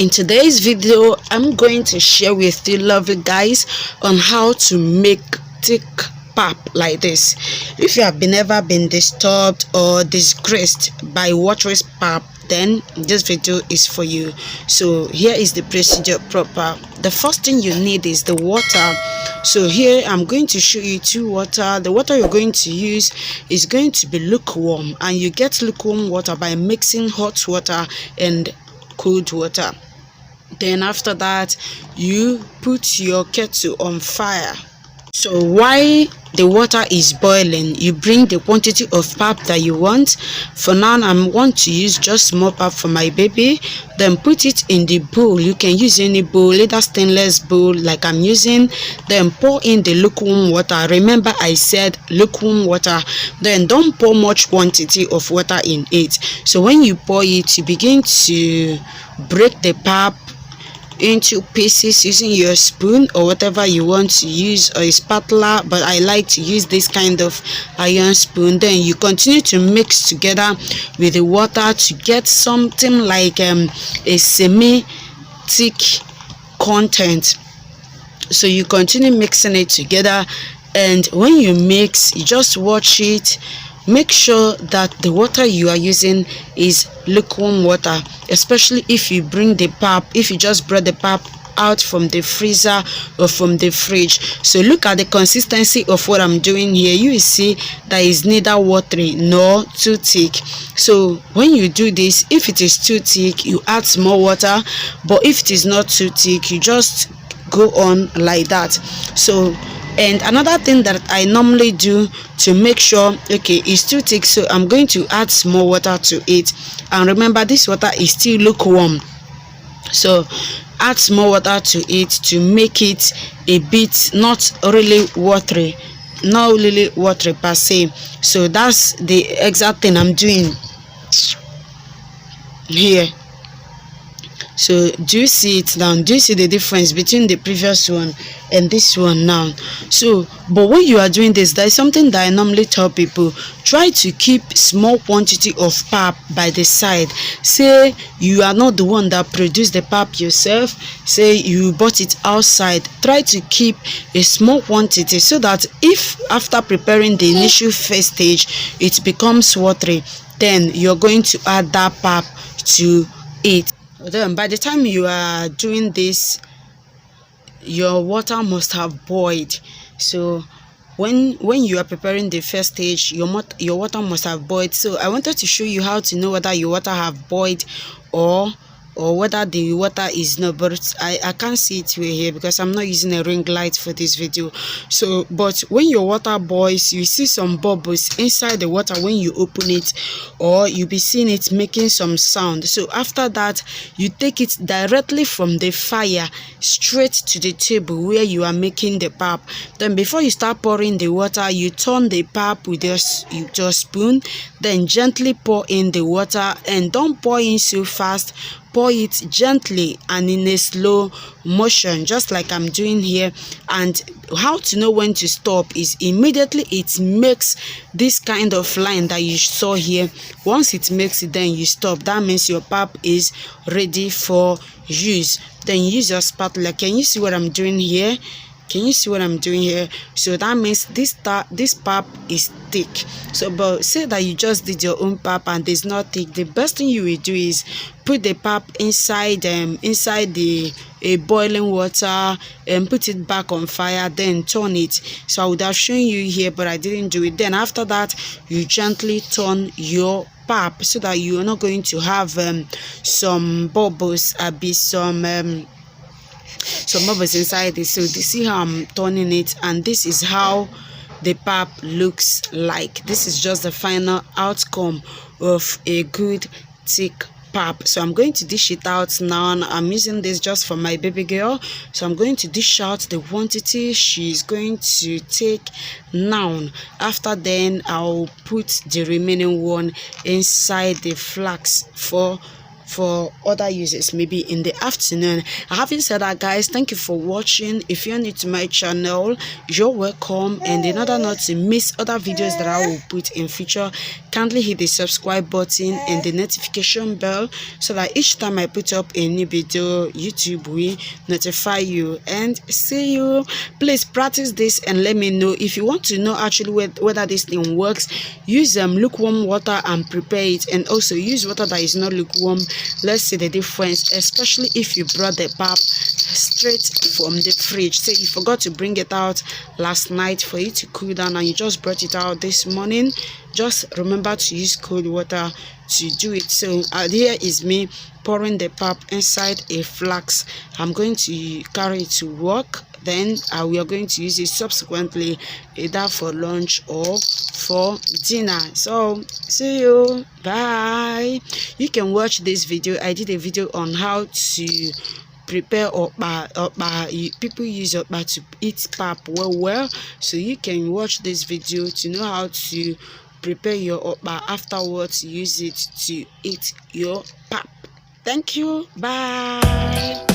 In today's video, I'm going to share with you lovely guys on how to make thick pap like this. If you have ever been disturbed or disgraced by watery pap, then this video is for you. So here is the procedure proper. The first thing you need is the water. So here I'm going to show you two water. The water you're going to use is going to be lukewarm, and you get lukewarm water by mixing hot water and cold water. Then after that, you put your kettle on fire. So while the water is boiling, you bring the quantity of pap that you want. For now, I want to use just small pap for my baby. Then put it in the bowl. You can use any bowl, either stainless bowl like I'm using. Then pour in the lukewarm water. Remember I said lukewarm water. Then don't pour much quantity of water in it. So when you pour it, you begin to break the pap into pieces using your spoon or whatever you want to use, or a spatula, but I like to use this kind of iron spoon. Then you continue to mix together with the water to get something like a semi-thick content. So you continue mixing it together, and when you mix, you just watch it. Make sure that the water you are using is lukewarm water, especially if you bring the pap, if you just brought the pap out from the freezer or from the fridge. So look at the consistency of what I'm doing here. You will see that is neither watery nor too thick. So when you do this, if it is too thick, you add more water, but if it is not too thick, you just go on like that. So, and another thing that I normally do to make sure, okay, it's too thick, so I'm going to add small water to it. And remember, this water is still lukewarm, so add small water to it to make it a bit not really watery per se. So that's the exact thing I'm doing here. So do you see it now? Do you see the difference between the previous one and this one now? So, but when you are doing this, there is something that I normally tell people: try to keep small quantity of pap by the side. Say you are not the one that produced the pap yourself, say you bought it outside, try to keep a small quantity, so that if after preparing the initial first stage it becomes watery, then you're going to add that pap to it. Then by the time you are doing this, your water must have boiled. So when you are preparing the first stage, your water must have boiled. So I wanted to show you how to know whether your water have boiled or whether the water is not, but I can't see it here because I'm not using a ring light for this video. So but when your water boils, you see some bubbles inside the water when you open it, or you'll be seeing it making some sound. So after that, you take it directly from the fire straight to the table where you are making the pap. Then before you start pouring the water, you turn the pap with your spoon, then gently pour in the water, and don't pour in so fast. Pour it gently and in a slow motion, just like I'm doing here. And how to know when to stop is immediately it makes this kind of line that you saw here. Once it makes it, then you stop. That means your pap is ready for use. Then use your spatula. Can you see what I'm doing here? Can you see what I'm doing here? So that means this pap is thick. So but say that you just did your own pap and it's not thick, the best thing you will do is put the pap inside the boiling water and put it back on fire, then turn it. So I would have shown you here, but I didn't do it. Then after that, you gently turn your pap so that you are not going to have some bubbles, some bubbles inside it. So you see how I'm turning it, and this is how the pap looks like. This is just the final outcome of a good thick pap. So I'm going to dish it out now, and I'm using this just for my baby girl. So I'm going to dish out the quantity she's going to take now. After then, I'll put the remaining one inside the flask for for other uses, maybe in the afternoon. Having said that, guys, thank you for watching. If you're new to my channel, you're welcome, and in order not to miss other videos that I will put in future, kindly hit the subscribe button and the notification bell so that each time I put up a new video, YouTube will notify you. And see you. Please practice this and let me know. If you want to know actually whether this thing works, use lukewarm water and prepare it, and also use water that is not lukewarm. Let's see the difference, especially if you brought the pap straight from the fridge. Say you forgot to bring it out last night for it to cool down and you just brought it out this morning, just remember to use cold water to do it. So here is me pouring the pap inside a flask. I'm going to carry it to work, then we are going to use it subsequently either for lunch or for dinner. So see you, bye. You can watch this video. I did a video on how to prepare okpa. People use okpa to eat pap well, so you can watch this video to know how to prepare your okpa. Afterwards, use it to eat your pap. Thank you, bye.